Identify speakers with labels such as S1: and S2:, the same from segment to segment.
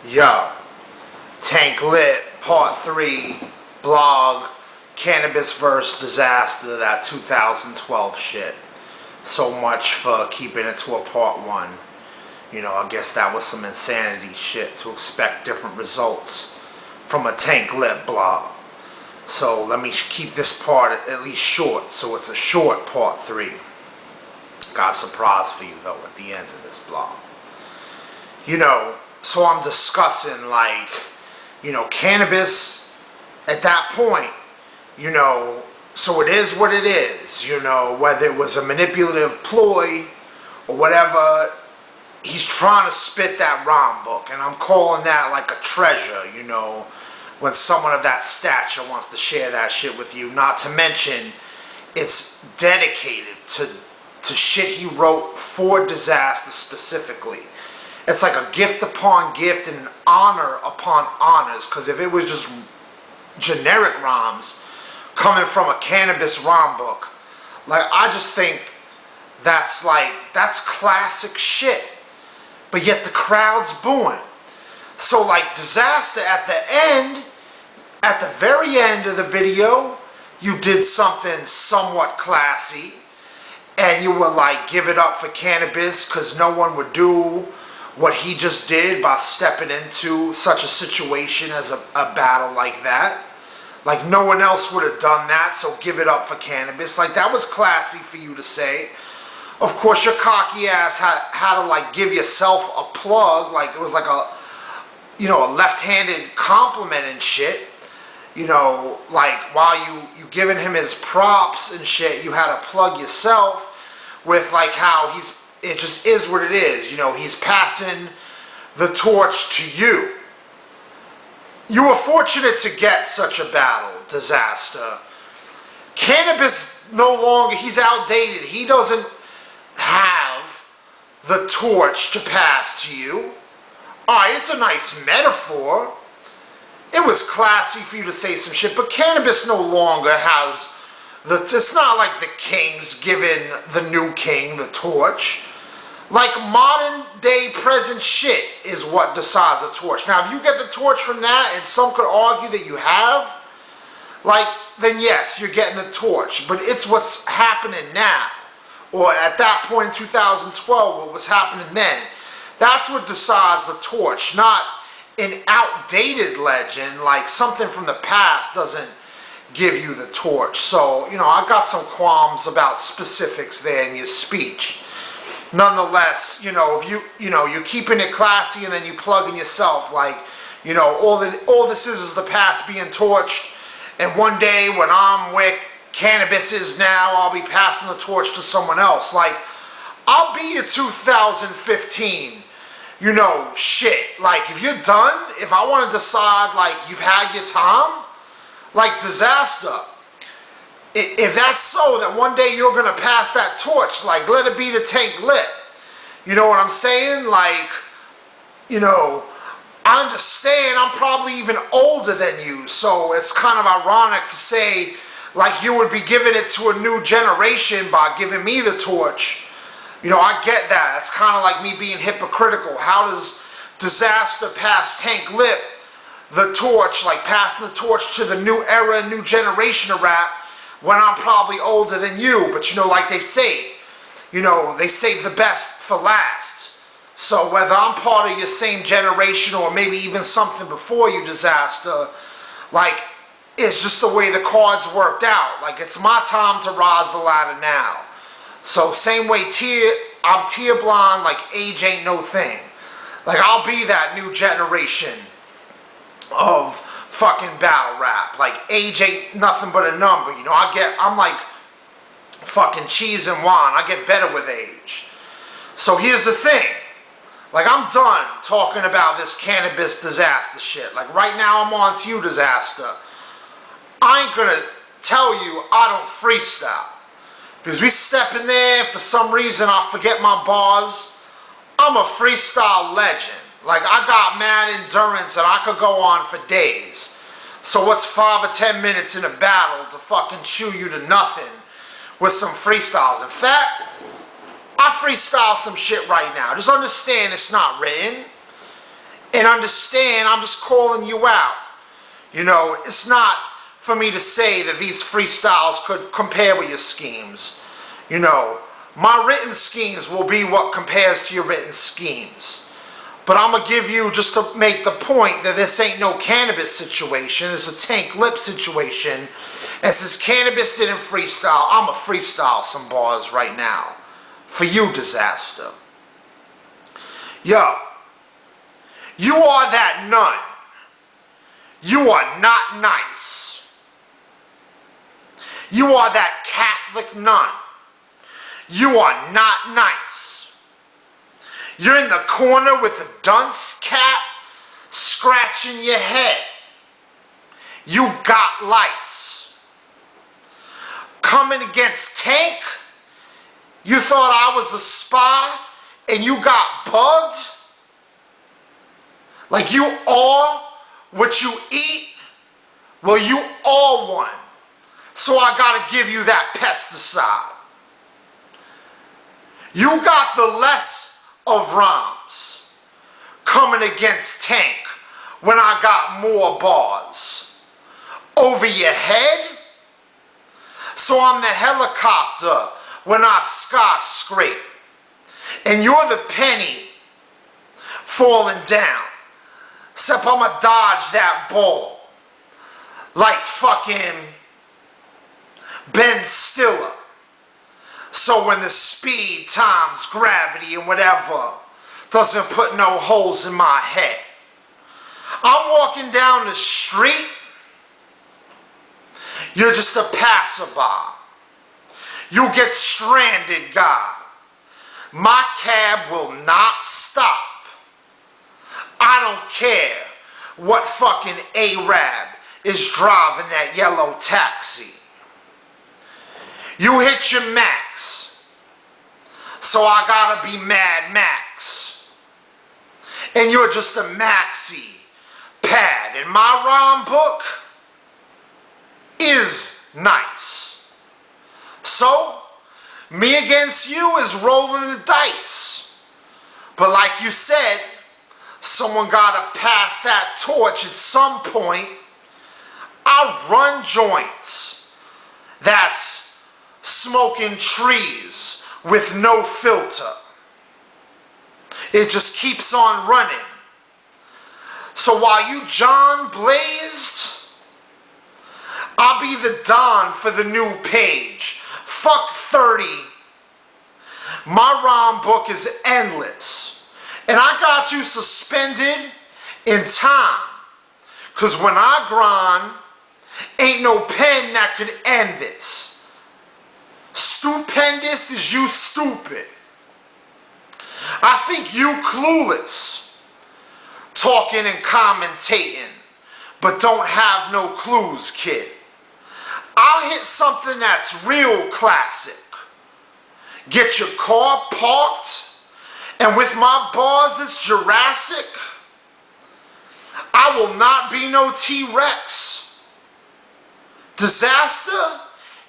S1: Yo, Tank Lit, Part 3, blog, Canibus vs. Dizaster, that 2012 shit. So much for keeping it to a Part 1. You know, I guess that was some insanity shit to expect different results from a Tank Lit blog. So let me keep this part at least short, so it's a short Part 3. Got a surprise for you though at the end of this blog. You know, so I'm discussing, like, you know, Canibus at that point, you know, so it is what it is, you know, whether it was a manipulative ploy or whatever, he's trying to spit that rhyme book, and I'm calling that like a treasure, you know, when someone of that stature wants to share that shit with you, not to mention it's dedicated to shit he wrote for Dizaster specifically. It's like a gift upon gift and an honor upon honors, because if it was just generic rhymes coming from a Canibus rhyme book, like, I just think that's classic shit, but yet the crowd's booing. So like Dizaster at the end, at the very end of the video, you did something somewhat classy, and you were like, give it up for Canibus, because no one would do what he just did by stepping into such a situation as a battle like that. Like, no one else would have done that, so give it up for Canibus. Like, that was classy for you to say. Of course, your cocky ass had to, like, give yourself a plug. Like, it was like a, you know, a left-handed compliment and shit. You know, like, while you giving him his props and shit, you had to plug yourself with, like, how it just is what it is. You know, he's passing the torch to you. You were fortunate to get such a battle, Dizaster. Canibus no longer, he's outdated. He doesn't have the torch to pass to you. Alright, it's a nice metaphor. It was classy for you to say some shit, but Canibus no longer has it's not like the king's giving the new king the torch. Like, modern day present shit is what decides the torch. Now, if you get the torch from that, and some could argue that you have, like, then yes, you're getting the torch. But it's what's happening now, or at that point in 2012, what was happening then. That's what decides the torch, not an outdated legend, like something from the past doesn't give you the torch. So, you know, I got some qualms about specifics there in your speech. Nonetheless, you know, if you're keeping it classy and then you plug in yourself, like, you know, all this is the past being torched, and one day when I'm where Canibus is now, I'll be passing the torch to someone else. Like, I'll be your 2015, you know, shit. Like, if you're done, if I want to decide, like, you've had your time, like Dizaster, if that's so, that one day you're going to pass that torch, like, let it be the Tank Lit. You know what I'm saying? Like, you know, I understand I'm probably even older than you, so it's kind of ironic to say, like, you would be giving it to a new generation by giving me the torch. You know, I get that. It's kind of like me being hypocritical. How does Dizaster pass Tank Lit the torch, like passing the torch to the new era, new generation of rap, when I'm probably older than you? But, you know, like they say, you know, they save the best for last. So whether I'm part of your same generation or maybe even something before you, Dizaster, like, it's just the way the cards worked out. Like, it's my time to rise the ladder now. So same way I'm tear blind, like age ain't no thing. Like, I'll be that new generation of fucking battle rap. Like, age ain't nothing but a number, you know. I'm like fucking cheese and wine. I get better with age. So here's the thing. Like, I'm done talking about this Canibus Dizaster shit. Like, right now I'm on to you, Dizaster. I ain't gonna tell you I don't freestyle, because we step in there and for some reason I forget my bars. I'm a freestyle legend. Like, I got mad endurance and I could go on for days. So what's 5 or 10 minutes in a battle to fucking chew you to nothing with some freestyles? In fact, I freestyle some shit right now. Just understand it's not written. And And understand, I'm just calling you out. You know, it's not for me to say that these freestyles could compare with your schemes. You know, my written schemes will be what compares to your written schemes. But I'm going to give you, just to make the point, that this ain't no Canibus situation. It's a Tank Lip situation. And since Canibus didn't freestyle, I'm going to freestyle some bars right now. For you, Dizaster. Yo. You are that nun. You are not nice. You are that Catholic nun. You are not nice. You're in the corner with the dunce cap scratching your head. You got lice. Coming against Tank, you thought I was the spy and you got bugged? Like you are what you eat? Well, you are one. So I gotta give you that pesticide. You got the less of rhymes coming against Tank when I got more bars. Over your head? So I'm the helicopter when I skyscrape. And you're the penny falling down. Except I'ma dodge that ball like fucking Ben Stiller. So when the speed times gravity and whatever doesn't put no holes in my head. I'm walking down the street. You're just a passerby. You get stranded, God. My cab will not stop. I don't care what fucking Arab is driving that yellow taxi. You hit your max. So I gotta be Mad Max. And you're just a maxi pad. And my rhyme book is nice. So, me against you is rolling the dice. But like you said, someone gotta pass that torch at some point. I run joints. That's smoking trees with no filter. It just keeps on running. So while you John blazed, I'll be the Don for the new page. Fuck 30. My rhyme book is endless. And I got you suspended in time. Because when I grind, ain't no pen that could end this. Stupendous is you stupid. I think you clueless. Talking and commentating. But don't have no clues, kid. I'll hit something that's real classic. Get your car parked, and with my bars that's Jurassic, I will not be no T-Rex. Dizaster?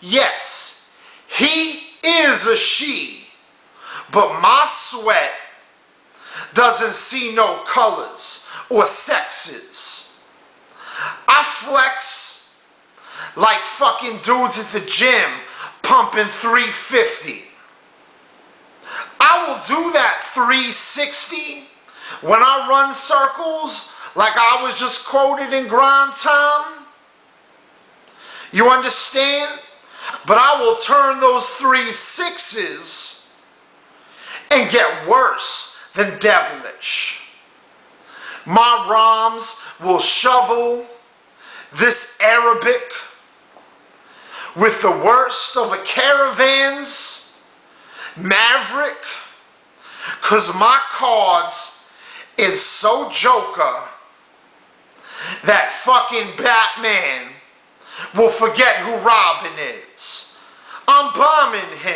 S1: Yes, he is a she, but my sweat doesn't see no colors or sexes. I flex like fucking dudes at the gym pumping 350. I will do that 360 when I run circles like I was just quoted in Grind Time. You understand? But I will turn those 3/6s and get worse than devilish. My rhymes will shovel this Arabic with the worst of a caravan's maverick, cause my cards is so Joker that fucking Batman will forget who Robin is. I'm bombing him.